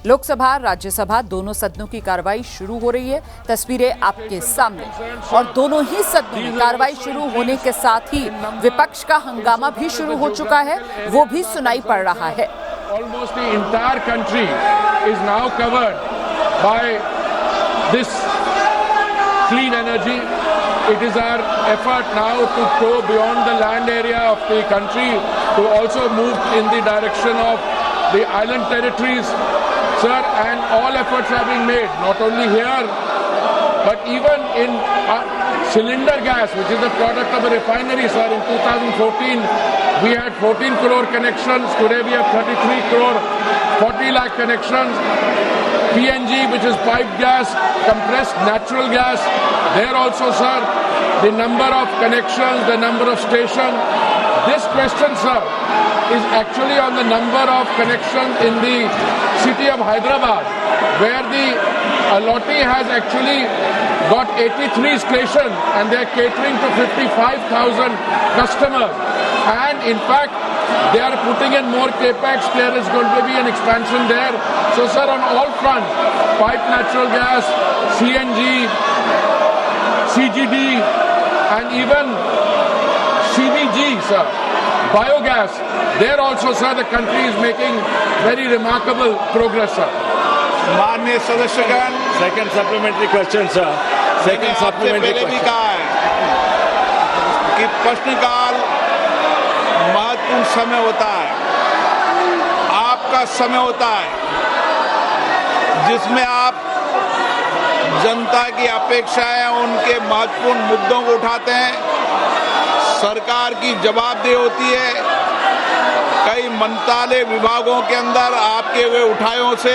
लोकसभा राज्यसभा दोनों सदनों की कार्रवाई शुरू हो रही है। तस्वीरें आपके सामने। और दोनों ही सदनों में कार्रवाई शुरू होने के साथ ही विपक्ष का हंगामा भी शुरू हो चुका है, वो भी सुनाई पड़ रहा है। Almost the entire country is now covered by this clean energy. It is our effort now to go beyond the land area of the country to also move in the direction of the island territories, sir, and all efforts are being made, not only here, but even in cylinder gas, which is a product of a refinery, sir. In 2014, we had 14 crore connections. Today we have 33 crore, 40 lakh connections. PNG, which is piped gas, compressed natural gas. There also, sir, the number of connections, the number of stations. This question, sir, is actually on the number of connections in the city of Hyderabad, where the Allotee has actually got 83 stations and they are catering to 55,000 customers. And in fact, they are putting in more capex. There is going to be an expansion there. So, sir, on all fronts, piped natural gas, CNG, CGD, and even CBG, sir, biogas. There also, sir, the country is making very remarkable progress, sir. माननीय सदस्यगण, second supplementary question sir, second supplementary पहले भी कहा है कि प्रश्नकाल महत्वपूर्ण समय होता है, आपका समय होता है जिसमें आप जनता की अपेक्षाएं, उनके महत्वपूर्ण मुद्दों को उठाते हैं। सरकार की जवाबदेही होती है। कई मंत्रालय विभागों के अंदर आपके हुए उठायों से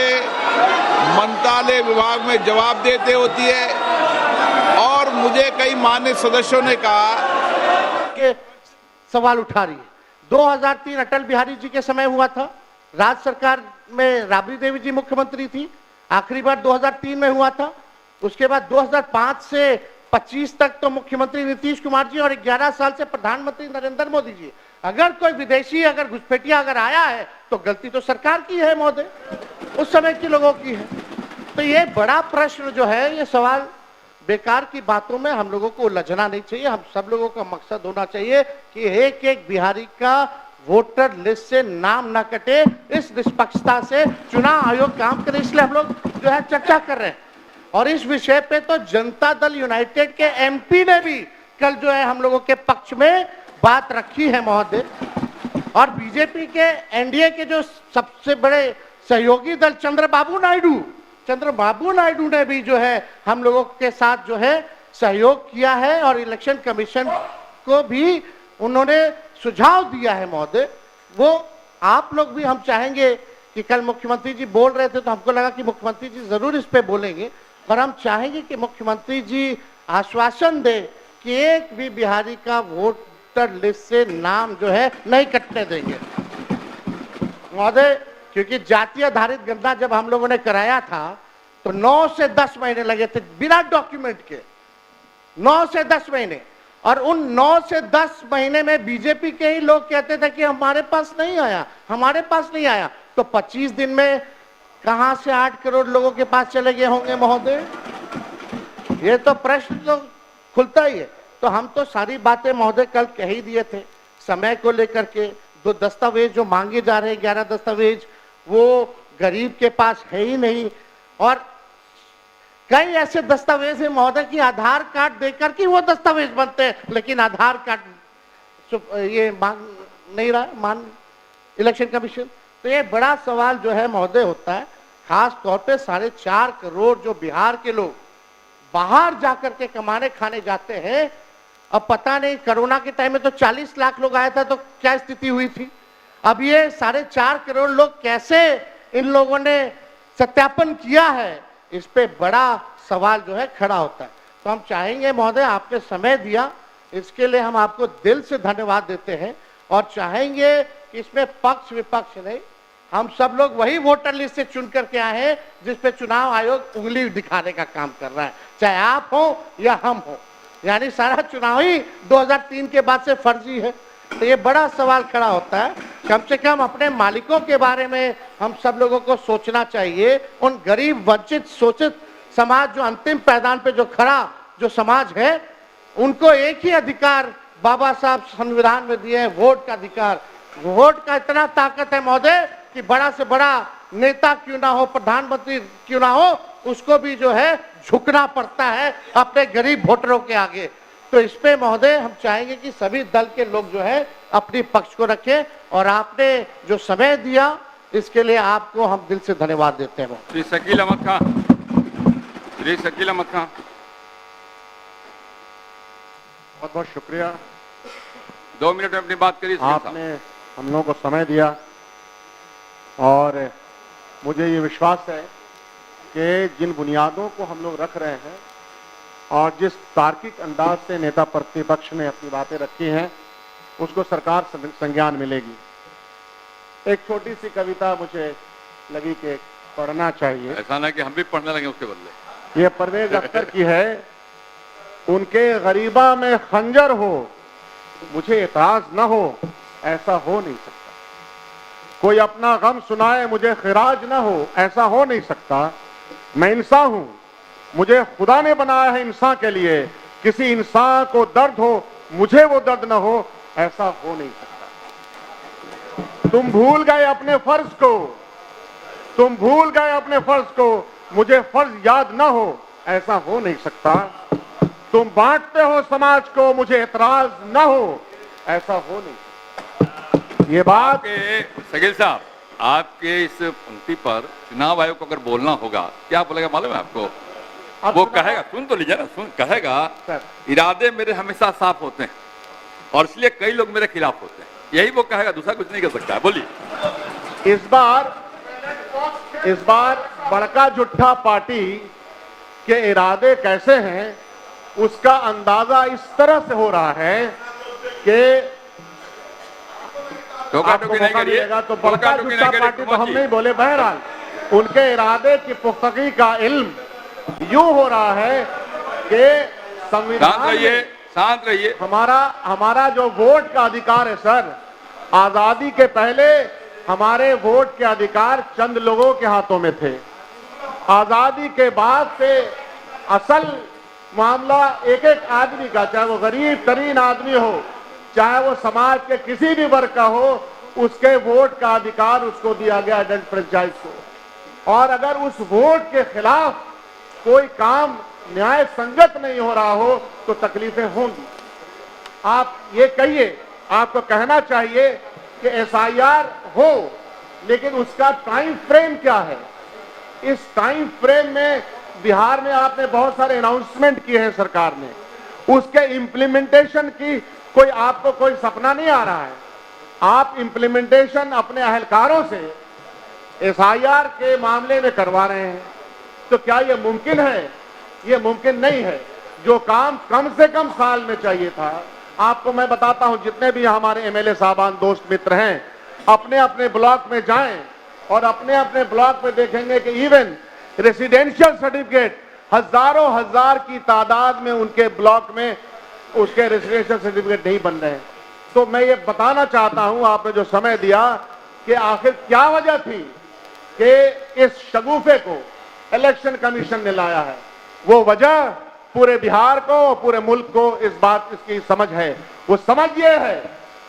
मंत्रालय विभाग में जवाब देते होती है। और मुझे कई माननीय सदस्यों ने कहा कि सवाल उठा रही है। 2003 अटल बिहारी जी के समय हुआ था, राज्य सरकार में राबड़ी देवी जी मुख्यमंत्री थी, आखिरी बार 2003 में हुआ था। उसके बाद 2005 से 25 तक तो मुख्यमंत्री नीतीश कुमार जी और 11 साल से प्रधानमंत्री नरेंद्र मोदी जी। अगर कोई विदेशी अगर घुसपैठिया अगर आया है तो गलती तो सरकार की है महोदय, उस समय के लोगों की है। तो ये बड़ा प्रश्न जो है, ये सवाल बेकार की बातों में हम लोगों को उलझना नहीं चाहिए। हम सब लोगों का मकसद होना चाहिए कि एक एक बिहारी का वोटर लिस्ट से नाम न कटे। इस निष्पक्षता से चुनाव आयोग काम करे, इसलिए हम लोग जो है चर्चा कर रहे हैं। और इस विषय पे तो जनता दल यूनाइटेड के एमपी ने भी कल जो है हम लोगों के पक्ष में बात रखी है महोदय। और बीजेपी के एनडीए के जो सबसे बड़े सहयोगी दल चंद्रबाबू नायडू ने भी जो है हम लोगों के साथ जो है सहयोग किया है और इलेक्शन कमीशन को भी उन्होंने सुझाव दिया है महोदय। वो आप लोग भी, हम चाहेंगे कि कल मुख्यमंत्री जी बोल रहे थे तो हमको लगा कि मुख्यमंत्री जी जरूर इस पे बोलेंगे, पर हम चाहेंगे कि मुख्यमंत्री जी आश्वासन दे कि एक भी बिहारी का वोटर लिस्ट से नाम जो है नहीं कटने देंगे महोदय। क्योंकि जाति आधारित गणना जब हम लोगों ने कराया था तो 9 से 10 महीने लगे थे बिना डॉक्यूमेंट के, 9 से 10 महीने। और उन 9 से 10 महीने में बीजेपी के ही लोग कहते थे कि हमारे पास नहीं आया। तो 25 दिन में कहां से 8 करोड़ लोगों के पास चले गए होंगे महोदय? ये तो प्रश्न तो खुलता ही है। तो हम तो सारी बातें महोदय कल कह ही दिए थे। समय को लेकर के 2 दस्तावेज जो मांगे जा रहे हैं, 11 दस्तावेज, वो गरीब के पास है ही नहीं। और कई ऐसे दस्तावेज है महोदय कि आधार कार्ड देकर के वो दस्तावेज बनते हैं, लेकिन आधार कार्ड ये मांग नहीं रहा है इलेक्शन कमीशन। तो ये बड़ा सवाल जो है महोदय होता है, खास तौर पे 4.5 करोड़ जो बिहार के लोग बाहर जाकर के कमाने खाने जाते हैं। अब पता नहीं कोरोना के टाइम में तो 40 लाख लोग आया था तो क्या स्थिति हुई थी। अब ये 4.5 करोड़ लोग कैसे इन लोगों ने सत्यापन किया है, इस पे बड़ा सवाल जो है खड़ा होता है। तो हम चाहेंगे महोदय, आपने समय दिया, इसके लिए हम आपको दिल से धन्यवाद देते हैं। और चाहेंगे कि इसमें पक्ष विपक्ष नहीं, हम सब लोग वही वोटर लिस्ट से चुन करके आए हैं जिसपे चुनाव आयोग उंगली दिखाने का काम कर रहा है, चाहे आप हो या हम हो। यानी सारा चुनाव ही 2003 के बाद से फर्जी है। तो ये बड़ा सवाल खड़ा होता है। कम से कम अपने मालिकों के बारे में हम सब लोगों को सोचना चाहिए। उन गरीब वंचित शोषित समाज जो अंतिम पैदान पे जो खड़ा जो समाज है, उनको एक ही अधिकार बाबा साहब संविधान में दिए हैं, वोट का अधिकार। वोट का इतना ताकत है महोदय कि बड़ा से बड़ा नेता क्यों ना हो, प्रधानमंत्री क्यों ना हो, उसको भी जो है झुकना पड़ता है अपने गरीब वोटरों के आगे। तो इस पे महोदय हम चाहेंगे कि सभी दल के लोग जो है अपनी पक्ष को रखें, और आपने जो समय दिया इसके लिए आपको हम दिल से धन्यवाद देते हैं। श्री शकील अहमद खान, श्री शकील अहमद खान। बहुत बहुत शुक्रिया, 2 मिनट में अपनी बात करिए। आपने हम लोगों को समय दिया, और मुझे ये विश्वास है कि जिन बुनियादों को हम लोग रख रहे हैं और जिस तार्किक अंदाज से नेता प्रतिपक्ष ने अपनी बातें रखी हैं, उसको सरकार संज्ञान मिलेगी। एक छोटी सी कविता मुझे लगी कि पढ़ना चाहिए। ऐसा ना कि हम भी पढ़ने लगे उसके बदले। ये परवेज अख्तर की है। उनके गरीबा में खंजर हो, मुझे एतराज न हो, ऐसा हो नहीं सकता। कोई अपना गम सुनाए, मुझे खिराज न हो, ऐसा हो नहीं सकता। मैं इंसान हूं, मुझे खुदा ने बनाया है इंसान के लिए। किसी इंसान को दर्द हो, मुझे वो दर्द न हो, ऐसा हो नहीं सकता। तुम भूल गए अपने फर्ज को, तुम भूल गए अपने फर्ज को, मुझे फर्ज याद न हो, ऐसा हो नहीं सकता। तुम बांटते हो समाज को, मुझे एतराज न हो, ऐसा हो नहीं सकता। ये बात शकील साहब, आपके इस पंक्ति पर चुनाव आयोग को अगर बोलना होगा, क्या बोलेगा मालूम है आपको? वो कहेगा, सुन तो लीजिए ना, सुन, कहेगा इरादे मेरे हमेशा साफ होते हैं और इसलिए कई लोग मेरे खिलाफ होते हैं। यही वो कहेगा, दूसरा कुछ नहीं कर सकता है। बोलिए। इस बार बड़का जुट्ठा पार्टी के इरादे कैसे हैं उसका अंदाजा इस तरह से हो रहा है कि आपको मौका मिलेगा तो बड़का जुट्ठा पार्टी तो हम नहीं बोले, बहरहाल उनके इरादे की पुख्तगी का इल्म यूं हो रहा है कि संविधान शांत रहिए। हमारा जो वोट का अधिकार है सर, आजादी के पहले हमारे वोट के अधिकार चंद लोगों के हाथों में थे। आजादी के बाद से असल मामला एक एक आदमी का, चाहे वो गरीब तरीन आदमी हो, चाहे वो समाज के किसी भी वर्ग का हो, उसके वोट का अधिकार उसको दिया गया एडल्ट फ्रेंचाइज को। और अगर उस वोट के खिलाफ कोई काम न्याय संगत नहीं हो रहा हो तो तकलीफें होंगी। आप ये कहिए, आपको कहना चाहिए कि एसआईआर हो, लेकिन उसका टाइम फ्रेम क्या है? इस टाइम फ्रेम में बिहार में आपने बहुत सारे अनाउंसमेंट किए हैं सरकार ने, उसके इम्प्लीमेंटेशन की कोई आपको कोई सपना नहीं आ रहा है। आप इम्प्लीमेंटेशन अपने अहलकारों से एसआईआर के मामले में करवा रहे हैं, तो क्या यह मुमकिन है? ये मुमकिन नहीं है। जो काम कम से कम साल में चाहिए था, आपको मैं बताता हूं, जितने भी हमारे एमएलए साहबान दोस्त मित्र हैं, अपने अपने ब्लॉक में जाएं और अपने अपने ब्लॉक में देखेंगे कि इवन रेसिडेंशियल सर्टिफिकेट हजारों हजार की तादाद में उनके ब्लॉक में उसके रेसिडेंशियल सर्टिफिकेट नहीं बन रहे हैं। तो मैं ये बताना चाहता हूं, आपने जो समय दिया, कि आखिर क्या वजह थी कि इस शगुफे को इलेक्शन कमीशन ने लाया है। वो वजह पूरे बिहार को, पूरे मुल्क को इस बात इसकी समझ है। वो समझ ये है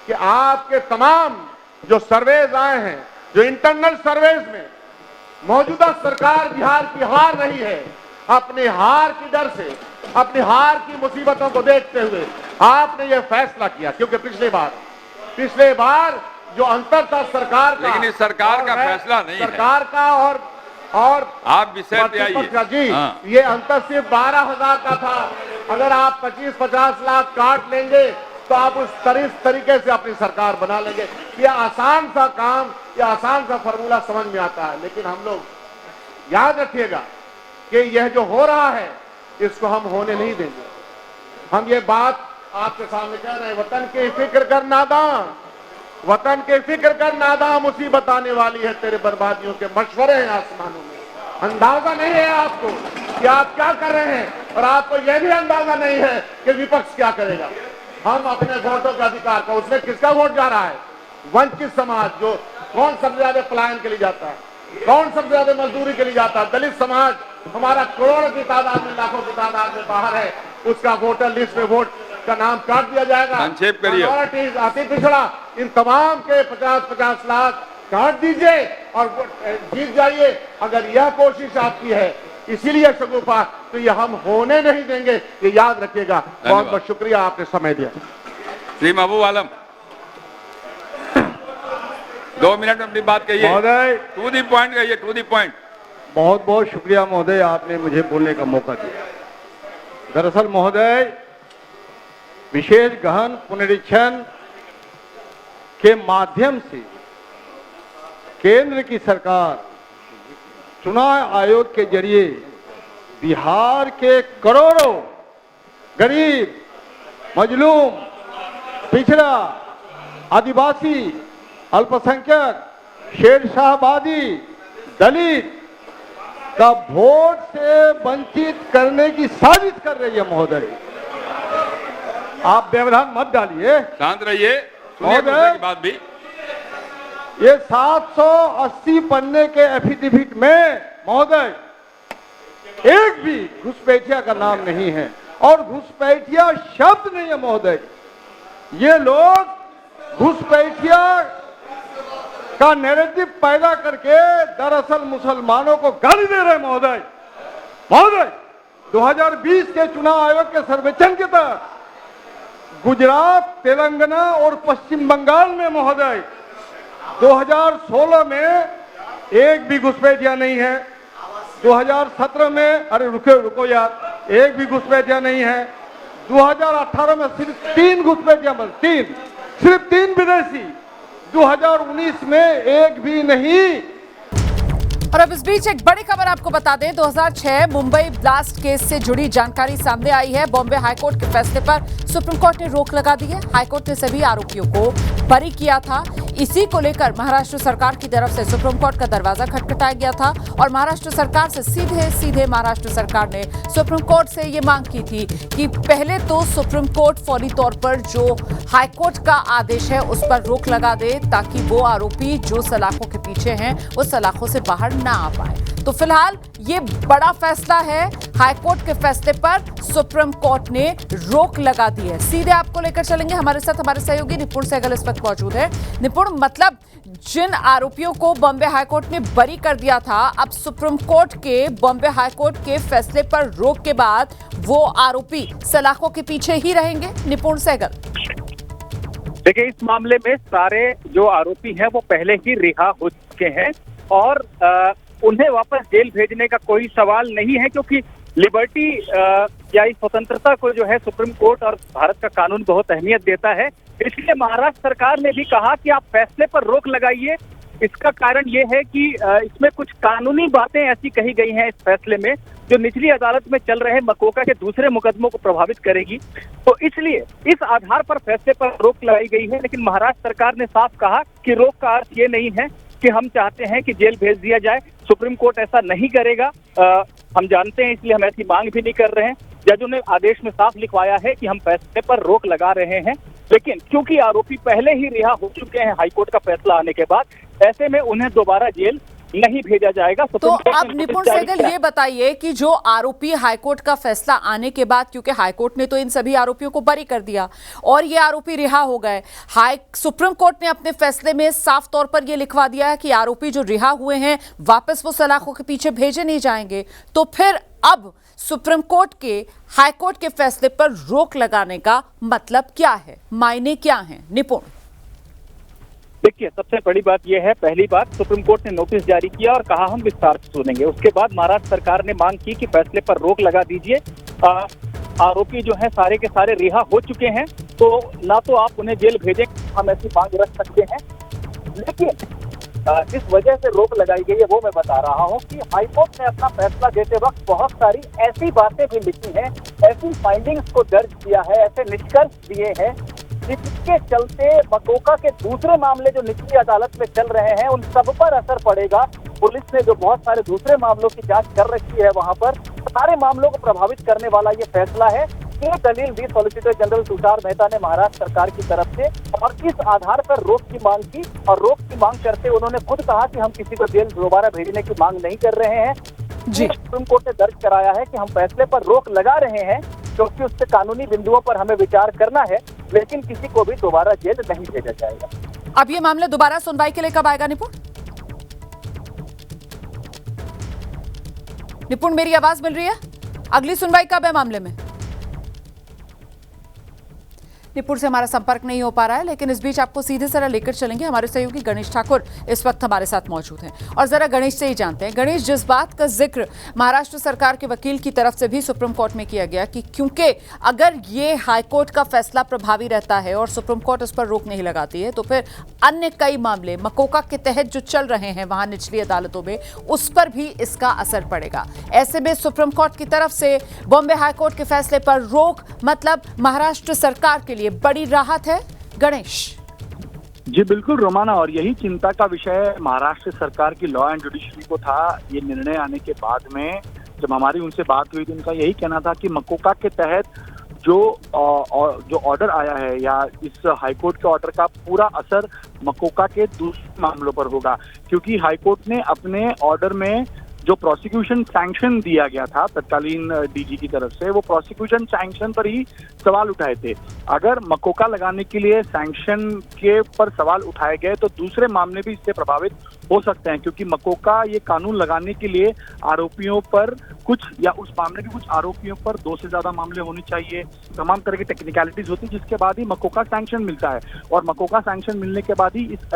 कि आपके तमाम जो सर्वेज आए हैं, जो इंटरनल सर्वेज में मौजूदा सरकार बिहार की हार रही है, अपनी हार की डर से, अपनी हार की मुसीबतों को देखते हुए आपने ये फैसला किया। क्योंकि पिछले बार जो अंतर था सरकार का, लेकिन इस सरकार का फैसला नहीं है, सरकार का और आप विषय पे आइए जी। हाँ। ये अंतर सिर्फ 12,000 का था। अगर आप 25-50 लाख काट लेंगे तो आप उस तरीके से अपनी सरकार बना लेंगे। ये आसान सा काम, ये आसान सा फॉर्मूला समझ में आता है, लेकिन हम लोग याद रखिएगा कि यह जो हो रहा है इसको हम होने नहीं देंगे। हम ये बात आपके सामने कह रहे हैं, वतन की फिक्र कर नादान, वतन के फिक्र कर नादान, मुसीबत आने वाली है, तेरे बर्बादियों के मशवरे हैं आसमानों में। अंदाजा नहीं है आपको कि आप क्या कर रहे हैं, और आपको यह भी अंदाजा नहीं है कि विपक्ष क्या करेगा। हम अपने वोटों के अधिकार का, उसमें किसका वोट जा रहा है? वंचित समाज, जो कौन सबसे ज्यादा पलायन के लिए जाता है, कौन सबसे ज्यादा मजदूरी के लिए जाता है, दलित समाज हमारा करोड़ों की तादाद में, लाखों की तादाद में बाहर है, उसका वोटर लिस्ट में वोट का नाम काट दिया जाएगा। संक्षेप करिए। माइनॉरिटीज, अति पिछड़ा, इन तमाम के 50-50 लाख काट दीजिए और जीत जाइए। अगर यह कोशिश आपकी है, इसीलिए शगुफा, तो ये हम होने नहीं देंगे, ये याद रखिएगा। बहुत बहुत शुक्रिया, आपने समय दिया। श्री महबूब आलम, 2 मिनट में अपनी बात कहिए। महोदय, टू दी पॉइंट कहिए, टू दी पॉइंट। बहुत बहुत शुक्रिया महोदय, आपने मुझे बोलने का मौका दिया। दरअसल महोदय, विशेष गहन पुनरीक्षण के माध्यम से केंद्र की सरकार चुनाव आयोग के जरिए बिहार के करोड़ों गरीब, मजलूम, पिछड़ा, आदिवासी, अल्पसंख्यक, शेरशाहवादी, दलित का वोट से वंचित करने की साजिश कर रही है महोदय। आप व्यवधान मत डालिए, शांत रहिए, सुनिए महोदय। दूसरे की बात भी। ये 780 पन्ने के एफिडेविट में महोदय एक भी घुसपैठिया का नाम नहीं है और घुसपैठिया शब्द नहीं है महोदय। ये लोग घुसपैठिया का नैरेटिव पैदा करके दरअसल मुसलमानों को गाली दे रहे हैं महोदय। महोदय, 2020 के चुनाव आयोग के सर्वेक्षण के तहत गुजरात, तेलंगाना और पश्चिम बंगाल में महोदय 2016 में एक भी घुसपैठिया नहीं है। 2017 में, अरे रुको यार, एक भी घुसपैठिया नहीं है। 2018 में सिर्फ 3 घुसपैठिया, सिर्फ 3 विदेशी। 2019 में एक भी नहीं। और अब इस बीच एक बड़ी खबर आपको बता दें, 2006 मुंबई ब्लास्ट केस से जुड़ी जानकारी सामने आई है। बॉम्बे हाईकोर्ट के फैसले पर सुप्रीम कोर्ट ने रोक लगा दी है। हाईकोर्ट ने सभी आरोपियों को बरी किया था। इसी को लेकर महाराष्ट्र सरकार की तरफ से सुप्रीम कोर्ट का दरवाजा खटखटाया गया था और महाराष्ट्र सरकार से सीधे महाराष्ट्र सरकार ने सुप्रीम कोर्ट से ये मांग की थी कि पहले तो सुप्रीम कोर्ट फौरी तौर पर जो हाईकोर्ट का आदेश है उस पर रोक लगा दे, ताकि वो आरोपी जो सलाखों के पीछे हैं वो सलाखों से बाहर ना आ पाए। तो फिलहाल ये बड़ा फैसला है, हाईकोर्ट के फैसले पर सुप्रीम कोर्ट ने रोक लगा दी है। सीधे आपको लेकर चलेंगे, हमारे साथ हमारे सहयोगी निपुण सहगल इस वक्त मौजूद है। निपुण, मतलब जिन आरोपियों को बॉम्बे हाईकोर्ट ने बरी कर दिया था, अब सुप्रीम कोर्ट के बॉम्बे हाईकोर्ट के फैसले पर रोक के बाद वो आरोपी सलाखों के पीछे ही रहेंगे। निपुण सहगल, देखिए, इस मामले में सारे जो आरोपी हैं वो पहले ही रिहा हो चुके हैं और उन्हें वापस जेल भेजने का कोई सवाल नहीं है, क्योंकि लिबर्टी या इस स्वतंत्रता को जो है सुप्रीम कोर्ट और भारत का कानून बहुत अहमियत देता है। इसलिए महाराष्ट्र सरकार ने भी कहा कि आप फैसले पर रोक लगाइए। इसका कारण ये है कि इसमें कुछ कानूनी बातें ऐसी कही गई हैं इस फैसले में जो निचली अदालत में चल रहे मकोका के दूसरे मुकदमों को प्रभावित करेगी। तो इसलिए इस आधार पर फैसले पर रोक लगाई गई है। लेकिन महाराष्ट्र सरकार ने साफ कहा कि रोक का अर्थ ये नहीं है कि हम चाहते हैं कि जेल भेज दिया जाए। सुप्रीम कोर्ट ऐसा नहीं करेगा, हम जानते हैं, इसलिए हम ऐसी मांग भी नहीं कर रहे हैं। जजों ने आदेश में साफ लिखवाया है कि हम फैसले पर रोक लगा रहे हैं, लेकिन क्योंकि आरोपी पहले ही रिहा हो चुके हैं हाईकोर्ट का फैसला आने के बाद, ऐसे में उन्हें दोबारा जेल नहीं भेजा जाएगा। तो अब निपुण सहगल ये बताइए कि जो आरोपी हाईकोर्ट का फैसला आने के बाद, क्योंकि हाईकोर्ट ने तो इन सभी आरोपियों को बरी कर दिया और ये आरोपी रिहा हो गए, सुप्रीम कोर्ट ने अपने फैसले में साफ तौर पर ये लिखवा दिया है कि आरोपी जो रिहा हुए हैं वापस वो सलाखों के पीछे भेजे नहीं जाएंगे। तो फिर अब सुप्रीम कोर्ट के हाईकोर्ट के फैसले पर रोक लगाने का मतलब क्या है, मायने क्या है? निपुण, देखिए, सबसे बड़ी बात यह है, पहली बात, सुप्रीम कोर्ट ने नोटिस जारी किया और कहा हम विस्तार से सुनेंगे। उसके बाद महाराष्ट्र सरकार ने मांग की कि फैसले पर रोक लगा दीजिए। आरोपी जो है सारे के सारे रिहा हो चुके हैं, तो ना तो आप उन्हें जेल भेजें, हम ऐसी मांग रख सकते हैं। लेकिन जिस वजह से रोक लगाई गई है वो मैं बता रहा हूँ कि हाईकोर्ट ने अपना फैसला देते वक्त बहुत सारी ऐसी बातें भी लिखी हैं, ऐसी फाइंडिंग्स को दर्ज किया है, ऐसे निष्कर्ष दिए हैं जिसके चलते मकोका के दूसरे मामले जो निचली अदालत में चल रहे हैं उन सब पर असर पड़ेगा। पुलिस ने जो बहुत सारे दूसरे मामलों की जांच कर रखी है, वहां पर सारे मामलों को प्रभावित करने वाला ये फैसला है। ये दलील दी सॉलिसिटर जनरल तुषार मेहता ने महाराष्ट्र सरकार की तरफ से, और इस आधार पर रोक की मांग की। और रोक की मांग करते उन्होंने खुद कहा कि हम किसी को जेल दोबारा भेजने की मांग नहीं कर रहे हैं। जी सुप्रीम कोर्ट ने दर्ज कराया है कि हम फैसले पर रोक लगा रहे हैं क्योंकि उससे कानूनी बिंदुओं पर हमें विचार करना है, लेकिन किसी को भी दोबारा जेल नहीं भेजा जाएगा। अब ये मामला दोबारा सुनवाई के लिए कब आएगा निपुण? निपुण, मेरी आवाज मिल रही है? अगली सुनवाई कब है मामले में? निपुण से हमारा संपर्क नहीं हो पा रहा है, लेकिन इस बीच आपको सीधे सरह लेकर चलेंगे। हमारे सहयोगी गणेश ठाकुर इस वक्त हमारे साथ मौजूद हैं और जरा गणेश से ही जानते हैं। गणेश, जिस बात का जिक्र महाराष्ट्र सरकार के वकील की तरफ से भी सुप्रीम कोर्ट में किया गया कि क्योंकि अगर ये हाईकोर्ट का फैसला प्रभावी रहता है और सुप्रीम कोर्ट इस पर रोक नहीं लगाती है, तो फिर अन्य कई मामले मकोका के तहत जो चल रहे हैं वहां निचली अदालतों में, उस पर भी इसका असर पड़ेगा। ऐसे में सुप्रीम कोर्ट की तरफ से बॉम्बे हाईकोर्ट के फैसले पर रोक मतलब महाराष्ट्र सरकार के लिए बड़ी राहत है। गणेश जी बिल्कुल रोमाना, और यही चिंता का विषय महाराष्ट्र सरकार की लॉ एंड जुडिशरी को था। ये निर्णय आने के बाद में जब हमारी उनसे बात हुई तो उनका यही कहना था कि मकोका के तहत जो ऑर्डर आया है या इस हाईकोर्ट के ऑर्डर का पूरा असर मकोका के दूसरे मामलों पर होगा, क्योंकि हाईकोर्ट ने अपने ऑर्डर में जो प्रोसिक्यूशन सैंक्शन दिया गया था तत्कालीन डीजी की तरफ से, वो प्रोसिक्यूशन सैंक्शन पर ही सवाल उठाए थे। अगर मकोका लगाने के लिए सैंक्शन के पर सवाल उठाए गए तो दूसरे मामले भी इससे प्रभावित हो सकते हैं, क्योंकि मकोका ये कानून लगाने के लिए आरोपियों पर कुछ या उस मामले के कुछ आरोपियों पर 2 से ज्यादा मामले होने चाहिए, तमाम तरह की टेक्निकलिटीज होती है, जिसके बाद ही मकोका सैंक्शन मिलता है और मकोका सैंक्शन मिलने के बाद ही इस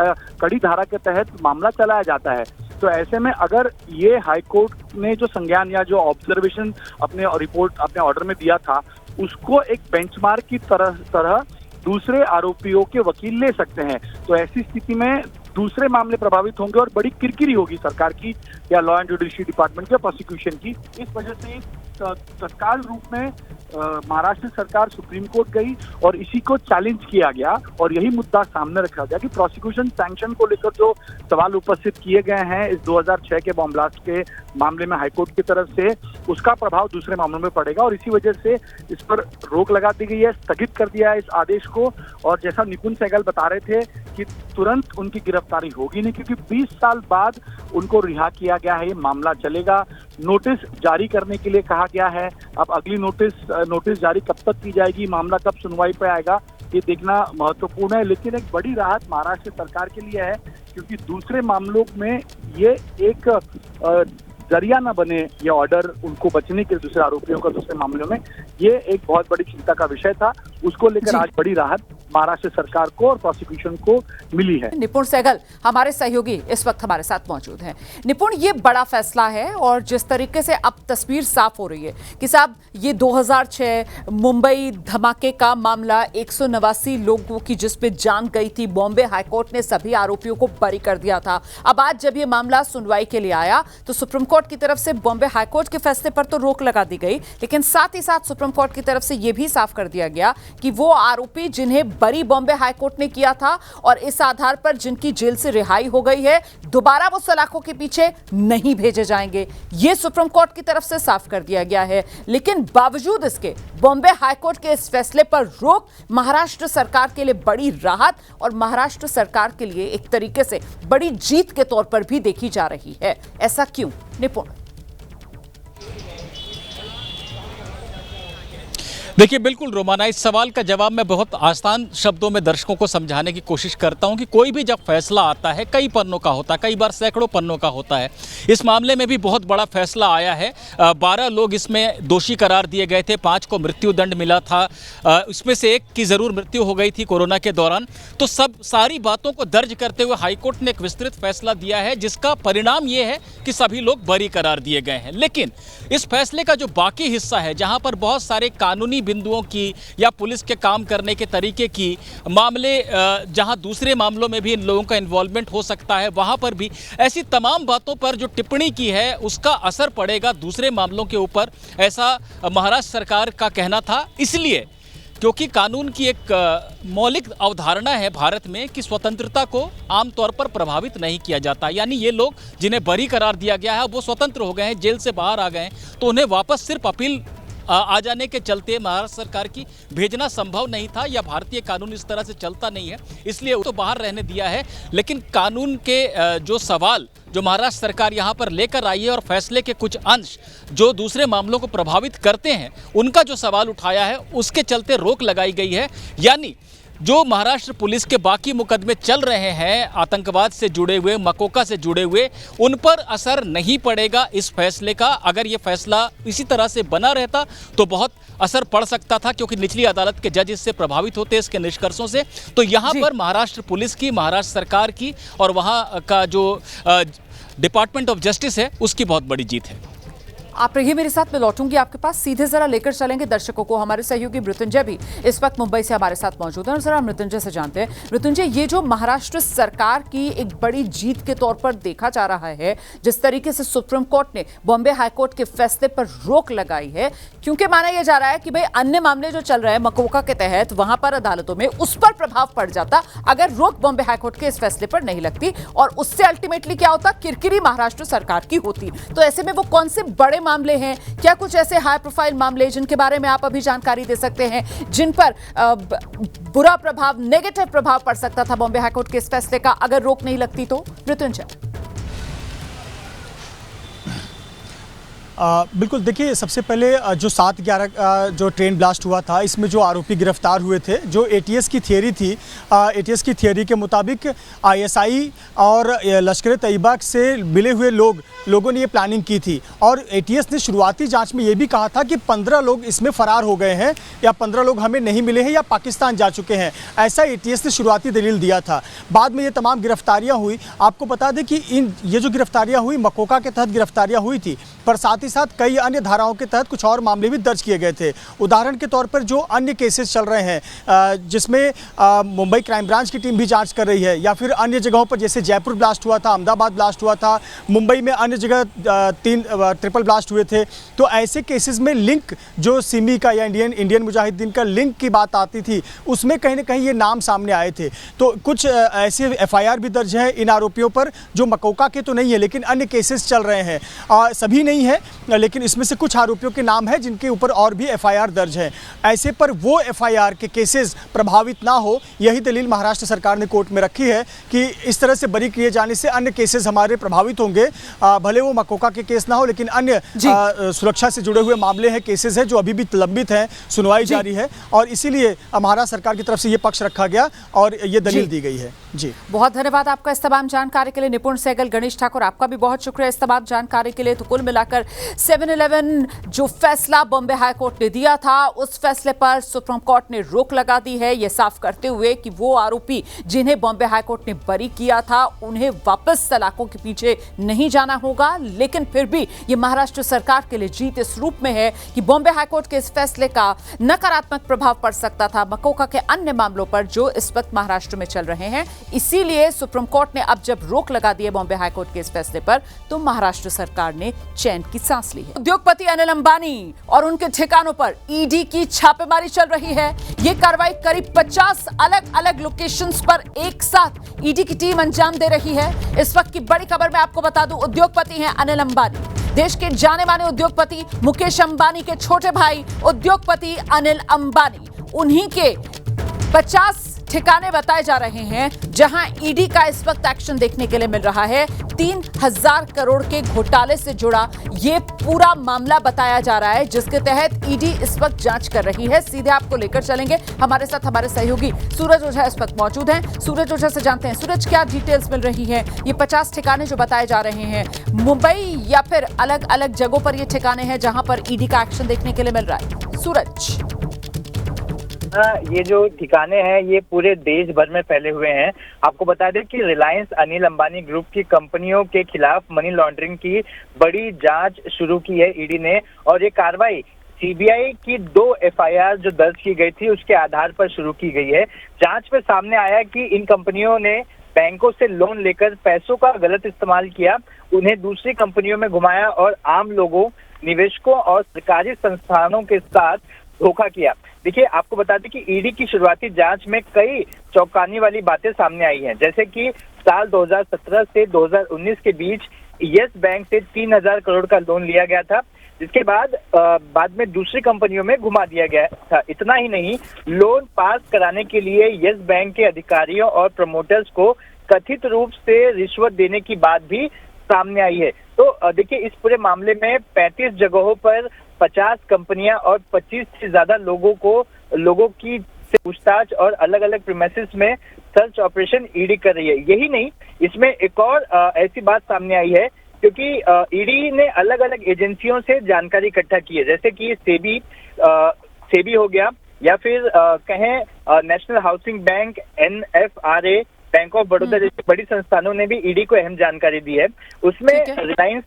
कड़ी धारा के तहत मामला चलाया जाता है। तो ऐसे में अगर ये हाईकोर्ट ने जो संज्ञान या जो ऑब्जर्वेशन अपने रिपोर्ट अपने ऑर्डर में दिया था, उसको एक बेंचमार्क की तरह दूसरे आरोपियों के वकील ले सकते हैं, तो ऐसी स्थिति में दूसरे मामले प्रभावित होंगे और बड़ी किरकिरी होगी सरकार की या लॉ एंड जुडिशरी डिपार्टमेंट के प्रोसिक्यूशन की। इस वजह से तत्काल रूप में महाराष्ट्र सरकार सुप्रीम कोर्ट गई और इसी को चैलेंज किया गया और यही मुद्दा सामने रखा गया कि प्रोसिक्यूशन सैंक्शन को लेकर जो सवाल उपस्थित किए गए हैं इस 2006 के बॉम्ब ब्लास्ट के मामले में हाईकोर्ट की तरफ से, उसका प्रभाव दूसरे मामलों में पड़ेगा और इसी वजह से इस पर रोक लगा दी गई है, स्थगित कर दिया है इस आदेश को। और जैसा निपुण सहगल बता रहे थे कि तुरंत उनकी गिरफ्तारी होगी नहीं, क्योंकि 20 साल बाद उनको रिहा किया गया है, ये मामला चलेगा। नोटिस जारी करने के लिए कहा गया है। अब अगली नोटिस जारी कब तक की जाएगी, मामला कब सुनवाई पे आएगा, ये देखना महत्वपूर्ण है। लेकिन एक बड़ी राहत महाराष्ट्र सरकार के लिए है, क्योंकि दूसरे मामलों में ये एक जरिया न बने ये ऑर्डर उनको बचने के, दूसरे आरोपियों का दूसरे मामलों में, ये एक बहुत बड़ी चिंता का विषय था। उसको लेकर आज बड़ी राहत महाराष्ट्र सरकार को और प्रोसिक्यूशन को मिली है। निपुण सहगल हमारे सहयोगी इस वक्त हमारे साथ मौजूद हैं। निपुण, ये बड़ा फैसला है और जिस तरीके से अब तस्वीर साफ हो रही है कि साहब ये 2006 मुंबई धमाके का मामला, 189 लोगों की जिस पे जान गई थी, बॉम्बे हाईकोर्ट ने सभी आरोपियों को बरी कर दिया था। अब आज जब ये मामला सुनवाई के लिए आया तो सुप्रीम कोर्ट की तरफ से बॉम्बे हाईकोर्ट के फैसले पर तो रोक लगा दी गई, लेकिन साथ ही साथ सुप्रीम कोर्ट की तरफ से यह भी साफ कर दिया गया कि वो आरोपी जिन्हें बरी बॉम्बे हाईकोर्ट ने किया था और इस आधार पर जिनकी जेल से रिहाई हो गई है, दोबारा वो सलाखों के पीछे नहीं भेजे जाएंगे, ये सुप्रीम कोर्ट की तरफ से साफ कर दिया गया है। लेकिन बावजूद इसके बॉम्बे हाईकोर्ट के इस फैसले पर रोक महाराष्ट्र सरकार के लिए बड़ी राहत और महाराष्ट्र सरकार के लिए एक तरीके से बड़ी जीत के तौर पर भी देखी जा रही है। ऐसा क्यों निपुण? देखिए बिल्कुल रोमाना, इस सवाल का जवाब मैं बहुत आसान शब्दों में दर्शकों को समझाने की कोशिश करता हूं कि कोई भी जब फैसला आता है कई पन्नों का होता है, कई बार सैकड़ों पन्नों का होता है। इस मामले में भी बहुत बड़ा फैसला आया है। 12 लोग इसमें दोषी करार दिए गए थे, 5 को मृत्युदंड मिला था, इसमें से 1 की ज़रूर मृत्यु हो गई थी कोरोना के दौरान। तो सारी बातों को दर्ज करते हुए हाईकोर्ट ने एक विस्तृत फैसला दिया है जिसका परिणाम ये है कि सभी लोग बरी करार दिए गए हैं। लेकिन इस फैसले का जो बाकी हिस्सा है, जहाँ पर बहुत सारे कानूनी बिंदुओं की या पुलिस के काम करने के तरीके की मामले, जहां दूसरे मामलों में भी इन लोगों का इन्वॉल्वमेंट हो सकता है, वहां पर भी ऐसी तमाम बातों पर जो टिप्पणी की है उसका असर पड़ेगा दूसरे मामलों के ऊपर, ऐसा महाराष्ट्र सरकार का कहना था। इसलिए क्योंकि कानून की एक मौलिक अवधारणा है भारत में कि स्वतंत्रता को आमतौर पर प्रभावित नहीं किया जाता, यानी ये लोग जिन्हें बरी करार दिया गया है वो स्वतंत्र हो गए हैं, जेल से बाहर आ गए हैं, तो उन्हें वापस सिर्फ अपील आ जाने के चलते महाराष्ट्र सरकार की भेजना संभव नहीं था, या भारतीय कानून इस तरह से चलता नहीं है, इसलिए तो बाहर रहने दिया है। लेकिन कानून के जो सवाल जो महाराष्ट्र सरकार यहाँ पर लेकर आई है और फैसले के कुछ अंश जो दूसरे मामलों को प्रभावित करते हैं, उनका जो सवाल उठाया है उसके चलते रोक लगाई गई है। यानी जो महाराष्ट्र पुलिस के बाकी मुकदमे चल रहे हैं आतंकवाद से जुड़े हुए, मकोका से जुड़े हुए, उन पर असर नहीं पड़ेगा इस फैसले का। अगर ये फैसला इसी तरह से बना रहता तो बहुत असर पड़ सकता था, क्योंकि निचली अदालत के जज इससे प्रभावित होते हैं इसके निष्कर्षों से। तो यहाँ पर महाराष्ट्र पुलिस की, महाराष्ट्र सरकार की और वहाँ का जो डिपार्टमेंट ऑफ जस्टिस है उसकी बहुत बड़ी जीत है। आप रहिए मेरे साथ, मैं लौटूंगी आपके पास। सीधे जरा लेकर चलेंगे दर्शकों को। हमारे सहयोगी मृत्युंजय भी इस वक्त मुंबई से हमारे साथ मौजूद हैं और जरा मृत्युंजय से जानते हैं। मृत्युंजय, ये जो महाराष्ट्र सरकार की एक बड़ी जीत के तौर पर देखा जा रहा है, जिस तरीके से सुप्रीम कोर्ट ने बॉम्बे हाईकोर्ट के फैसले पर रोक लगाई है, क्योंकि माना यह जा रहा है कि भाई अन्य मामले जो चल रहे हैं मकोका के तहत वहां पर अदालतों में, उस पर प्रभाव पड़ जाता अगर रोक बॉम्बे हाईकोर्ट के इस फैसले पर नहीं लगती, और उससे अल्टीमेटली क्या होता, किरकिरी महाराष्ट्र सरकार की होती। तो ऐसे में वो कौन से बड़े मामले हैं, क्या कुछ ऐसे हाई प्रोफाइल मामले जिनके बारे में आप अभी जानकारी दे सकते हैं, जिन पर बुरा प्रभाव, नेगेटिव प्रभाव पड़ सकता था बॉम्बे हाईकोर्ट के इस फैसले का अगर रोक नहीं लगती तो? मृत्युंजय। बिल्कुल, देखिए सबसे पहले जो 7/11 जो ट्रेन ब्लास्ट हुआ था, इसमें जो आरोपी गिरफ्तार हुए थे, जो एटीएस की थियरी थी, एटीएस की थियरी के मुताबिक आईएसआई और लश्कर तैयबा से मिले हुए लोगों ने ये प्लानिंग की थी। और एटीएस ने शुरुआती जांच में ये भी कहा था कि 15 लोग इसमें फरार हो गए हैं, या 15 लोग हमें नहीं मिले हैं, या पाकिस्तान जा चुके हैं, ऐसा एटीएस ने शुरुआती दलील दिया था। बाद में ये तमाम गिरफ्तारियाँ हुई। आपको बता दें कि ये जो गिरफ्तारियाँ हुई मकोका के तहत गिरफ्तारियाँ हुई थी, पर साथ ही साथ कई अन्य धाराओं के तहत कुछ और मामले भी दर्ज किए गए थे। उदाहरण के तौर पर जो अन्य केसेस चल रहे हैं, जिसमें मुंबई क्राइम ब्रांच की टीम भी जांच कर रही है, या फिर अन्य जगहों पर जैसे जयपुर ब्लास्ट हुआ था, अहमदाबाद ब्लास्ट हुआ था, मुंबई में अन्य जगह 3 ट्रिपल ब्लास्ट हुए थे। तो ऐसे केसेस में लिंक जो सिमी का या इंडियन मुजाहिदीन का लिंक की बात आती थी, उसमें कहीं ना कहीं ये नाम सामने आए थे। तो कुछ ऐसे एफआईआर भी दर्ज है इन आरोपियों पर, जो मकोका के तो नहीं है लेकिन अन्य केसेस चल रहे हैं। सभी नहीं है, लेकिन इसमें से कुछ आरोपियों के नाम है जिनके ऊपर और भी एफआईआर दर्ज है। ऐसे पर वो एफआईआर के केसेस प्रभावित ना हो, यही दलील महाराष्ट्र सरकार ने कोर्ट में रखी है कि इस तरह से बरी किए जाने से अन्य केसेस हमारे प्रभावित होंगे। भले वो मकोका के केस ना हो, लेकिन अन्य सुरक्षा से जुड़े हुए मामले हैं, केसेस हैं जो अभी भी लंबित हैं, सुनवाई जारी है, और इसीलिए महाराष्ट्र सरकार की तरफ से ये पक्ष रखा गया और ये दलील दी गई है। जी, बहुत धन्यवाद आपका इस तमाम जानकारी के लिए। निपुण सहगल, गणेश ठाकुर, आपका भी बहुत शुक्रिया इस तमाम जानकारी के लिए। तो कुल मिलाकर 7/11 जो फैसला बॉम्बे हाई कोर्ट ने दिया था, उस फैसले पर सुप्रीम कोर्ट ने रोक लगा दी है, यह साफ करते हुए कि वो आरोपी जिन्हें बॉम्बे हाई कोर्ट ने बरी किया था, उन्हें वापस सलाखों के पीछे नहीं जाना होगा। लेकिन फिर भी ये महाराष्ट्र सरकार के लिए जीत इस रूप में है कि बॉम्बे हाई कोर्ट के इस फैसले का नकारात्मक प्रभाव पड़ सकता था मकोका के अन्य मामलों पर जो इस वक्त महाराष्ट्र में चल रहे हैं। इसीलिए सुप्रीम कोर्ट ने अब जब रोक लगा दी है बॉम्बे हाई कोर्ट के इस फैसले पर, तो महाराष्ट्र सरकार ने चैन की सांस ली है। उद्योगपति अनिल अंबानी और उनके ठिकानों पर ईडी की छापेमारी चल रही है। यह कार्रवाई करीब 50 अलग अलग लोकेशंस पर एक साथ ईडी की टीम अंजाम दे रही है। इस वक्त की बड़ी खबर मैं आपको बता दूं, उद्योगपति हैं अनिल अंबानी, देश के जाने माने उद्योगपति मुकेश अंबानी के छोटे भाई उद्योगपति अनिल अंबानी। उन्हीं के 50 ठिकाने बताए जा रहे हैं जहां ईडी का इस वक्त एक्शन देखने के लिए मिल रहा है। 3000 करोड़ के घोटाले से जुड़ा यह पूरा मामला बताया जा रहा है, जिसके तहत ईडी इस वक्त जांच कर रही है। सीधे आपको लेकर चलेंगे, हमारे साथ हमारे सहयोगी सूरज ओझा इस वक्त मौजूद हैं। सूरज ओझा से जानते हैं, सूरज क्या डिटेल्स मिल रही है? ये 50 ठिकाने जो बताए जा रहे हैं, मुंबई या फिर अलग अलग जगहों पर ये ठिकाने हैं जहां पर ईडी का एक्शन देखने के लिए मिल रहा है? सूरज, ये जो ठिकाने हैं ये पूरे देश भर में फैले हुए हैं। आपको बता दें कि रिलायंस अनिल अंबानी ग्रुप की कंपनियों के खिलाफ मनी लॉन्ड्रिंग की बड़ी जांच शुरू की है ईडी ने, और ये कार्रवाई सीबीआई की 2 एफआईआर जो दर्ज की गई थी उसके आधार पर शुरू की गई है। जांच में सामने आया कि इन कंपनियों ने बैंकों से लोन लेकर पैसों का गलत इस्तेमाल किया, उन्हें दूसरी कंपनियों में घुमाया और आम लोगों, निवेशकों और सरकारी संस्थानों के साथ धोखा किया। देखिए, आपको बता दें कि ईडी की शुरुआती जांच में कई चौंकाने वाली बातें सामने आई हैं, जैसे कि साल 2017 से 2019 के बीच यस बैंक से 3000 करोड़ का लोन लिया गया था। जिसके बाद में दूसरी कंपनियों में घुमा दिया गया था। इतना ही नहीं, लोन पास कराने के लिए यस बैंक के अधिकारियों और प्रमोटर्स को कथित रूप से रिश्वत देने की बात भी सामने आई है। तो देखिए, इस पूरे मामले में 35 जगहों पर 50 कंपनियां और 25 से ज्यादा लोगों की पूछताछ और अलग अलग प्रीमाइसेस में सर्च ऑपरेशन ईडी कर रही है। यही नहीं, इसमें एक और ऐसी बात सामने आई है, क्योंकि ईडी ने अलग अलग एजेंसियों से जानकारी इकट्ठा की है, जैसे कि सेबी हो गया, या फिर कहें national housing bank, NFRA, bank of Baroda जैसी बड़ी संस्थानों ने भी ईडी को अहम जानकारी दी है। उसमें रिलायंस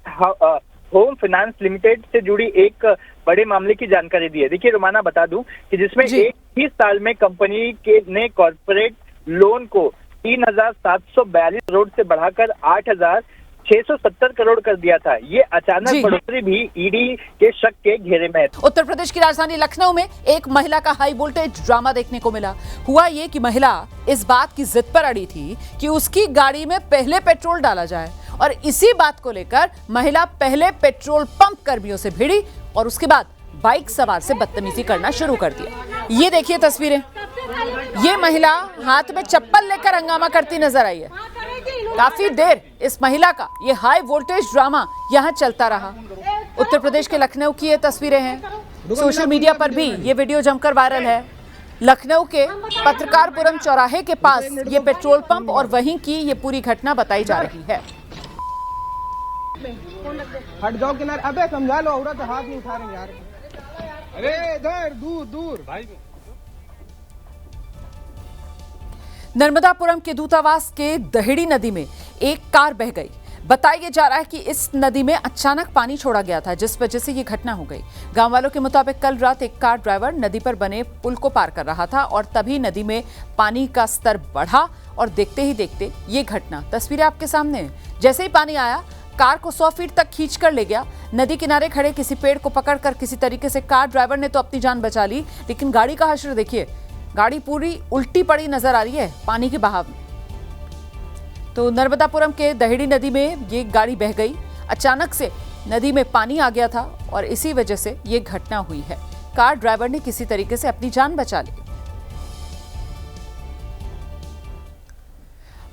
होम फाइनेंस लिमिटेड से जुड़ी एक बड़े मामले की जानकारी दी है। देखिए रोमाना, बता दूं कि जिसमें एक ही साल में कंपनी ने कॉर्पोरेट लोन को 3,742 करोड़ से बढ़ाकर 8,670 करोड़ कर दिया था। ये अचानक बढ़ोतरी भी ईडी के शक के घेरे में है। उत्तर प्रदेश की राजधानी लखनऊ में एक महिला का हाई वोल्टेज ड्रामा देखने को मिला। हुआ ये कि महिला इस बात की जिद पर अड़ी थी कि उसकी गाड़ी में पहले पेट्रोल डाला जाए, और इसी बात को लेकर महिला पहले पेट्रोल पंप कर्मियों से भिड़ी और उसके बाद बाइक सवार से बदतमीजी करना शुरू कर दिया। ये देखिए तस्वीरें, ये महिला हाथ में चप्पल लेकर हंगामा करती नजर आई है। काफी देर इस महिला का ये हाई वोल्टेज ड्रामा यहां चलता रहा। उत्तर प्रदेश के लखनऊ की ये तस्वीरें हैं। सोशल मीडिया पर भी ये वीडियो जमकर वायरल है। लखनऊ के पत्रकारपुरम चौराहे के पास ये पेट्रोल पंप और वहीं की ये पूरी घटना बताई जा रही है। हट जाओ किनारे, अबे समझा लो, औरत हाथ नहीं उठा रहे यार। अरे इधर दूर भाई। नर्मदापुरम के दूतावास के दहेड़ी नदी में एक कार बह गई। बताया जा रहा है कि इस नदी में अचानक पानी छोड़ा गया था, जिस वजह से ये घटना हो गई। गांव वालों के मुताबिक कल रात एक कार ड्राइवर नदी पर बने पुल को पार कर रहा था और तभी नदी में पानी का स्तर बढ़ा और देखते ही देखते ये घटना। तस्वीरें आपके सामने हैं। जैसे ही पानी आया, कार को 100 फीट तक खींच कर ले गया। नदी किनारे खड़े किसी पेड़ को पकड़कर किसी तरीके से कार ड्राइवर ने तो अपनी जान बचा ली, लेकिन गाड़ी का हश्र देखिए, गाड़ी पूरी उल्टी पड़ी नजर आ रही है पानी के बहाव में। तो नर्मदापुरम के दहेड़ी नदी में ये गाड़ी बह गई। अचानक से नदी में पानी आ गया था और इसी वजह से ये घटना हुई है। कार ड्राइवर ने किसी तरीके से अपनी जान बचा ली।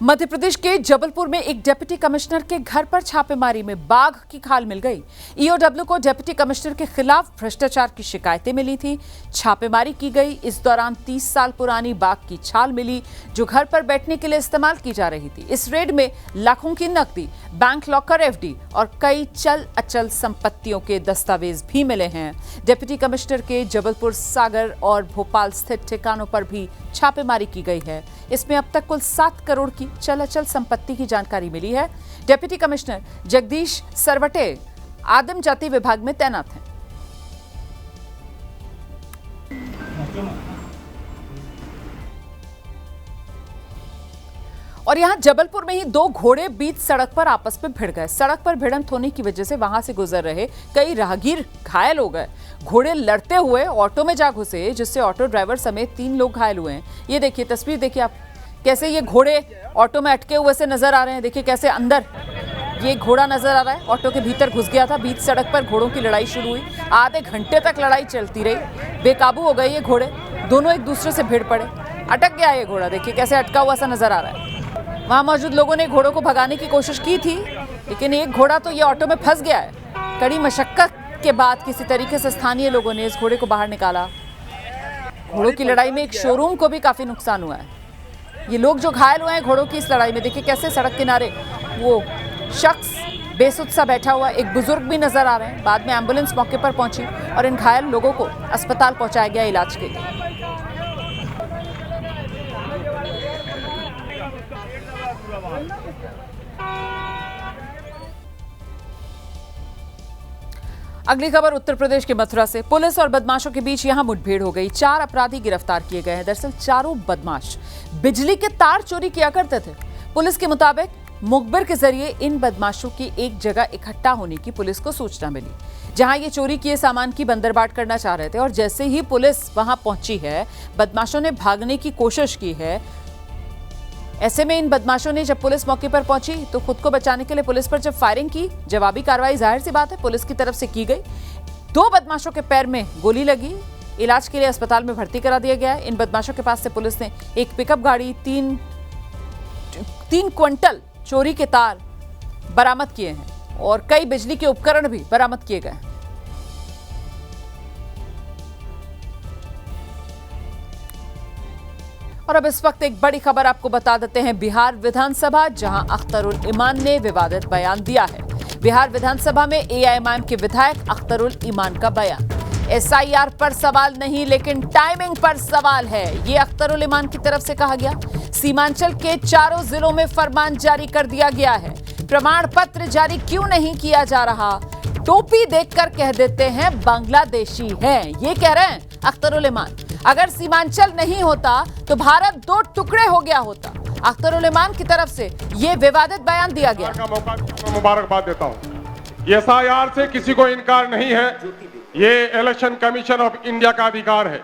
मध्य प्रदेश के जबलपुर में एक डिप्टी कमिश्नर के घर पर छापेमारी में बाघ की खाल मिल गई। ईओडब्ल्यू को डिप्टी कमिश्नर के खिलाफ भ्रष्टाचार की शिकायतें मिली थी। छापेमारी की गई। इस दौरान 30 साल पुरानी बाघ की छाल मिली, जो घर पर बैठने के लिए इस्तेमाल की जा रही थी। इस रेड में लाखों की नकदी, बैंक लॉकर, एफडी और कई चल अचल संपत्तियों के दस्तावेज भी मिले हैं। डिप्टी कमिश्नर के जबलपुर, सागर और भोपाल स्थित ठिकानों पर भी छापेमारी की गई है। इसमें अब तक कुल 7 करोड़ की चल अचल संपत्ति की जानकारी मिली है। डिप्टी कमिश्नर जगदीश सरवटे आदिम जाति विभाग में तैनात हैं। और यहां जबलपुर में ही 2 घोड़े बीच सड़क पर आपस में भिड़ गए। सड़क पर भिड़ंत होने की वजह से वहां से गुजर रहे कई राहगीर घायल हो गए। घोड़े लड़ते हुए ऑटो में जा घुसे, जिससे ऑटो ड्राइवर समेत 3 लोग घायल हुए हैं। ये देखिए तस्वीर, देखिए आप कैसे ये घोड़े ऑटो में अटके हुए से नजर आ रहे हैं। देखिए कैसे अंदर ये घोड़ा नजर आ रहा है, ऑटो के भीतर घुस गया था। बीच सड़क पर घोड़ों की लड़ाई शुरू हुई। आधे घंटे तक लड़ाई चलती रही। बेकाबू हो गए ये घोड़े, दोनों एक दूसरे से भिड़ पड़े। अटक गया ये घोड़ा, देखिए कैसे अटका हुआ सा नजर आ रहा है। वहां मौजूद लोगों ने घोड़ों को भगाने की कोशिश की थी, लेकिन एक घोड़ा तो ये ऑटो में फंस गया है। कड़ी मशक्कत के बाद किसी तरीके से स्थानीय लोगों ने इस घोड़े को बाहर निकाला। घोड़ों की लड़ाई में एक शोरूम को भी काफी नुकसान हुआ है। ये लोग जो घायल हुए हैं घोड़ों की इस लड़ाई में, देखिए कैसे सड़क किनारे वो शख्स बेसुध सा बैठा हुआ, एक बुजुर्ग भी नजर आ रहे हैं। बाद में एम्बुलेंस मौके पर पहुंची और इन घायल लोगों को अस्पताल पहुंचाया गया इलाज के लिए। अगली खबर उत्तर प्रदेश के मथुरा से। पुलिस और बदमाशों के बीच यहां मुठभेड़ हो गई। 4 अपराधी गिरफ्तार किए गए हैं। दरअसल चारों बदमाश बिजली के तार चोरी किया करते थे। पुलिस के मुताबिक मुखबिर के जरिए इन बदमाशों की एक जगह इकट्ठा होने की पुलिस को सूचना मिली, जहां ये चोरी किए सामान की बंदरबाट करना चाह रहे थे। और जैसे ही पुलिस वहां पहुंची है, बदमाशों ने भागने की कोशिश की है। ऐसे में इन बदमाशों ने जब पुलिस मौके पर पहुंची तो खुद को बचाने के लिए पुलिस पर जब फायरिंग की, जवाबी कार्रवाई जाहिर सी बात है पुलिस की तरफ से की गई। 2 बदमाशों के पैर में गोली लगी, इलाज के लिए अस्पताल में भर्ती करा दिया गया है। इन बदमाशों के पास से पुलिस ने एक पिकअप गाड़ी, 3 क्विंटल चोरी के तार बरामद किए हैं और कई बिजली के उपकरण भी बरामद किए गए हैं। और अब इस वक्त एक बड़ी खबर आपको बता देते हैं। बिहार विधानसभा, जहां अख्तरुल ईमान ने विवादित बयान दिया है। बिहार विधानसभा में एआईएमआईएम के विधायक अख्तरुल ईमान का बयान। एसआईआर पर सवाल नहीं, लेकिन टाइमिंग पर सवाल है, ये अख्तरुल ईमान की तरफ से कहा गया। सीमांचल के 4 जिलों में फरमान जारी कर दिया गया है। प्रमाण पत्र जारी क्यों नहीं किया जा रहा? टोपी देखकर कह देते हैं बांग्लादेशी हैं, ये कह रहे हैं अख्तरुल ईमान। अगर सीमांचल नहीं होता तो भारत 2 टुकड़े हो गया होता। अख्तरुल ईमान की तरफ से ये विवादित बयान दिया गया। का मौका मुबारकबाद देता हूं। एसआईआर से किसी को इनकार नहीं है, ये इलेक्शन कमीशन ऑफ इंडिया का अधिकार है,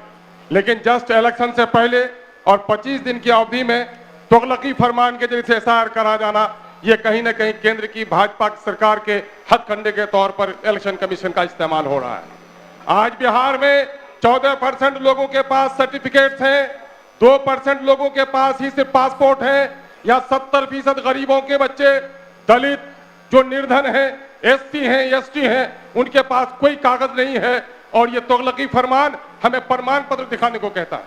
लेकिन जस्ट इलेक्शन से पहले और 25 दिन की अवधि में तुगलकी फरमान के जरिए एसआईआर करा जाना, ये कहीं ना कहीं केंद्र की भाजपा सरकार के हथकंडे के तौर पर इलेक्शन कमीशन का इस्तेमाल हो रहा है। आज बिहार में 14% लोगों के पास सर्टिफिकेट्स हैं, 2% लोगों के पास ही सिर्फ पासपोर्ट है, या 70% गरीबों के बच्चे, दलित जो निर्धन हैं, एससी हैं, एसटी हैं, उनके पास कोई कागज नहीं है और ये तुगलकी फरमान हमें प्रमाण पत्र दिखाने को कहता है।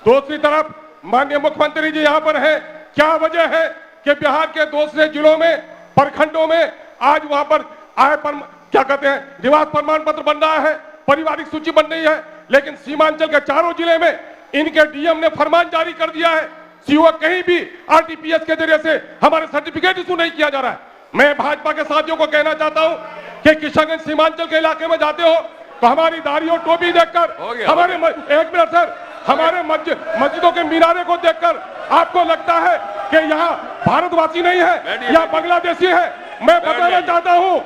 दूसरी तरफ माननीय मुख्यमंत्री जी यहाँ पर हैं, क्या वजह है कि बिहार के दूसरे जिलों में, प्रखंडों में आज वहां पर आय पर क्या कहते हैं, निवास प्रमाण पत्र बन रहा है, पारिवारिक सूची बन रही है, लेकिन सीमांचल के 4 जिले में इनके डीएम ने फरमान जारी कर दिया है, सीओ कहीं भी आरटीपीएस के जरिए से हमारे सर्टिफिकेट इशू नहीं किया जा रहा है। मैं भाजपा के साथियों को कहना चाहता हूं कि किशनगंज सीमांचल के इलाके में जाते हो तो हमारी दाढ़ी और टोपी देखकर, हमारे एक मिनट सर, हमारे मस्जिदों के मीनारे को देखकर आपको लगता है कि यहाँ भारतवासी नहीं है या बांग्लादेशी है। मैं बताना चाहता हूँ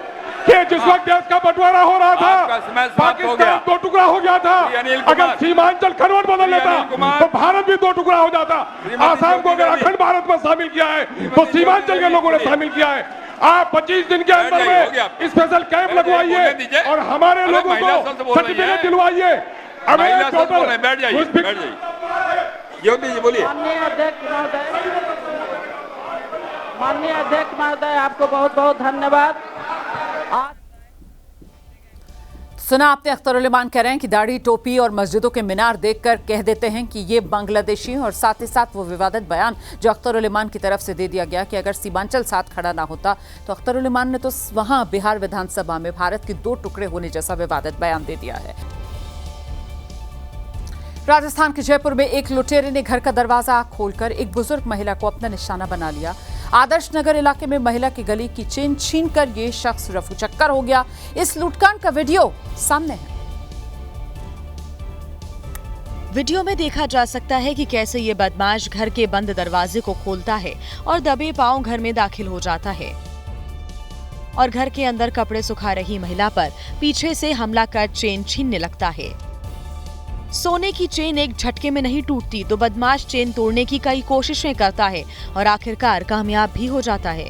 कि जिस वक्त देश का बंटवारा हो रहा था, पाकिस्तान 2 टुकड़ा हो गया था। अगर सीमांचल करवट बदल लेता तो भारत भी 2 टुकड़ा हो जाता। आसाम को अगर अखंड भारत में शामिल किया है तो सीमांचल के लोगों ने शामिल किया है। आप 25 दिन के अंदर में स्पेशल कैंप लगवाइए और हमारे लोगों को सर्टिफिकेट दिलवाइए। माननीय अध्यक्ष महोदय, आपको बहुत बहुत धन्यवाद। सुना आपने, अख्तरुल ईमान कह रहे हैं कि दाढ़ी, टोपी और मस्जिदों के मीनार देखकर कह देते हैं कि ये बांग्लादेशी हैं। और साथ ही साथ वो विवादित बयान जो अख्तरुल ईमान की तरफ से दे दिया गया कि अगर सीमांचल साथ खड़ा ना होता तो अख्तरुल ईमान ने तो वहां बिहार विधानसभा में भारत के 2 टुकड़े होने जैसा विवादित बयान दे दिया है। राजस्थान के जयपुर में एक लुटेरे ने घर का दरवाजा खोलकर एक बुजुर्ग महिला को अपना निशाना बना लिया। आदर्श नगर इलाके में महिला की गले की चेन छीनकर ये शख्स रफूचक्कर हो गया। इस लूटकांड का वीडियो सामने है। वीडियो में देखा जा सकता है कि कैसे ये बदमाश घर के बंद दरवाजे को खोलता है और दबे पांव घर में दाखिल हो जाता है और घर के अंदर कपड़े सुखा रही महिला पर पीछे से हमला कर चेन छीनने लगता है। सोने की चेन एक झटके में नहीं टूटती तो बदमाश चेन तोड़ने की कई कोशिशें करता है और आखिरकार कामयाब भी हो जाता है।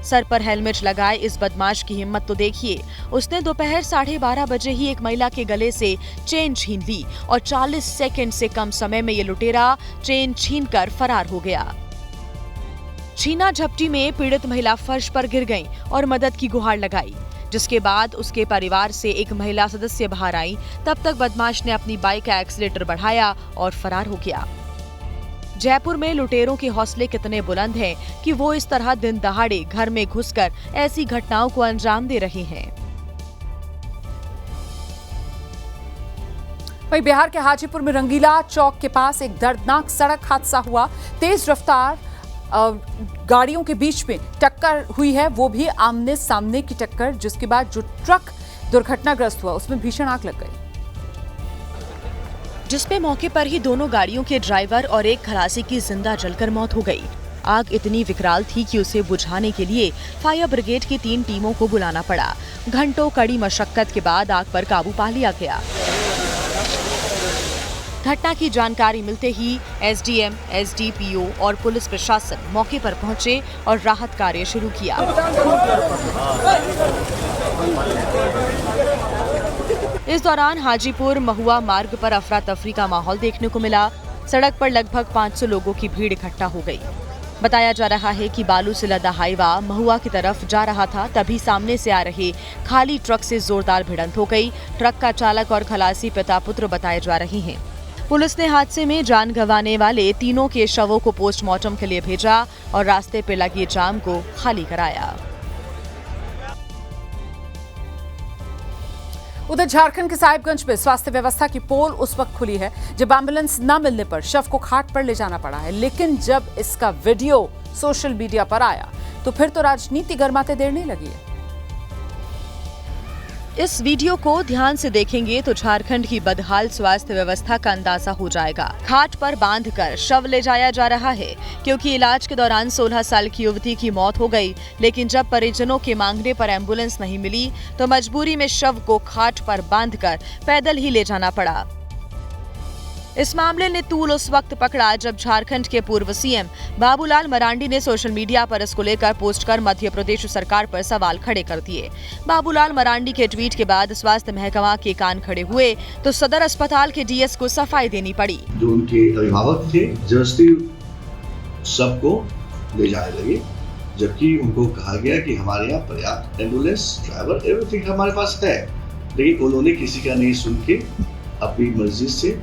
सर पर हेलमेट लगाए इस बदमाश की हिम्मत तो देखिए। उसने दोपहर 12:30 बजे ही एक महिला के गले से चेन छीन ली और 40 सेकंड से कम समय में ये लुटेरा चेन छीनकर फरार हो गया। छीना झपटी में पीड़ित महिला फर्श पर गिर गई और मदद की गुहार लगाई, जिसके बाद उसके परिवार से एक महिला सदस्य बाहर आई। तब तक बदमाश ने अपनी बाइक का एक्सीलेटर बढ़ाया और फरार हो गया। जयपुर में लुटेरों के हौसले कितने बुलंद हैं कि वो इस तरह दिन दहाड़े घर में घुसकर ऐसी घटनाओं को अंजाम दे रहे हैं। वहीं बिहार के हाजीपुर में रंगीला चौक के पास एक दर्दनाक सड़क हादसा हुआ। तेज रफ्तार गाड़ियों के बीच में टक्कर हुई है, वो भी आमने सामने की टक्कर, जिसके बाद जो ट्रक दुर्घटनाग्रस्त हुआ उसमें भीषण आग लग गई, जिसमें मौके पर ही दोनों गाड़ियों के ड्राइवर और एक खलासी की जिंदा जलकर मौत हो गई। आग इतनी विकराल थी कि उसे बुझाने के लिए फायर ब्रिगेड की 3 टीमों को बुलाना पड़ा। घंटों कड़ी मशक्कत के बाद आग पर काबू पा लिया गया। घटना की जानकारी मिलते ही एसडीएम, एसडीपीओ और पुलिस प्रशासन मौके पर पहुंचे और राहत कार्य शुरू किया। इस दौरान हाजीपुर महुआ मार्ग पर अफरा तफरी का माहौल देखने को मिला। सड़क पर लगभग 500 लोगों की भीड़ इकट्ठा हो गई। बताया जा रहा है कि बालू से लदा हाईवा महुआ की तरफ जा रहा था, तभी सामने से आ रहे खाली ट्रक से जोरदार भिड़ंत हो गई। ट्रक का चालक और खलासी पिता पुत्र बताए जा रहे हैं। पुलिस ने हादसे में जान गंवाने वाले तीनों के शवों को पोस्टमार्टम के लिए भेजा और रास्ते पर लगे जाम को खाली कराया। उधर झारखंड के साहिबगंज में स्वास्थ्य व्यवस्था की पोल उस वक्त खुली है जब एम्बुलेंस न मिलने पर शव को खाट पर ले जाना पड़ा है। लेकिन जब इसका वीडियो सोशल मीडिया पर आया तो फिर तो राजनीति गर्माते देर नहीं लगी है। इस वीडियो को ध्यान से देखेंगे तो झारखंड की बदहाल स्वास्थ्य व्यवस्था का अंदाजा हो जाएगा। खाट पर बांधकर शव ले जाया जा रहा है क्योंकि इलाज के दौरान 16 साल की युवती की मौत हो गई। लेकिन जब परिजनों के मांगने पर एम्बुलेंस नहीं मिली तो मजबूरी में शव को खाट पर बांधकर पैदल ही ले जाना पड़ा। इस मामले ने तूल उस वक्त पकड़ा जब झारखंड के पूर्व सीएम बाबूलाल मरांडी ने सोशल मीडिया पर इसको लेकर पोस्ट कर मध्य प्रदेश सरकार पर सवाल खड़े कर दिए। बाबूलाल मरांडी के ट्वीट के बाद स्वास्थ्य महकमा के कान खड़े हुए तो सदर अस्पताल के डीएस को सफाई देनी पड़ी। जो उनके अभिभावक थे जबरदस्ती सबको ले जाने लगे, जबकि उनको कहा गया कि हमारे यहाँ पर्याप्त एम्बुलेंस, ड्राइवर, एवरीथिंग हमारे पास है। लेकिन उन्होंने किसी का नहीं सुन के अपनी मर्जी से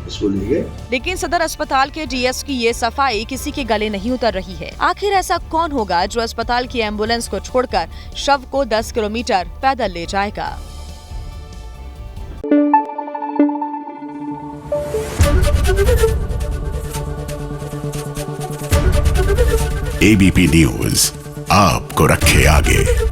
इसको ले गए। लेकिन सदर अस्पताल के डीएस की ये सफाई किसी के गले नहीं उतर रही है। आखिर ऐसा कौन होगा जो अस्पताल की एम्बुलेंस को छोड़कर शव को 10 किलोमीटर पैदल ले जाएगा? एबीपी न्यूज आपको रखे आगे।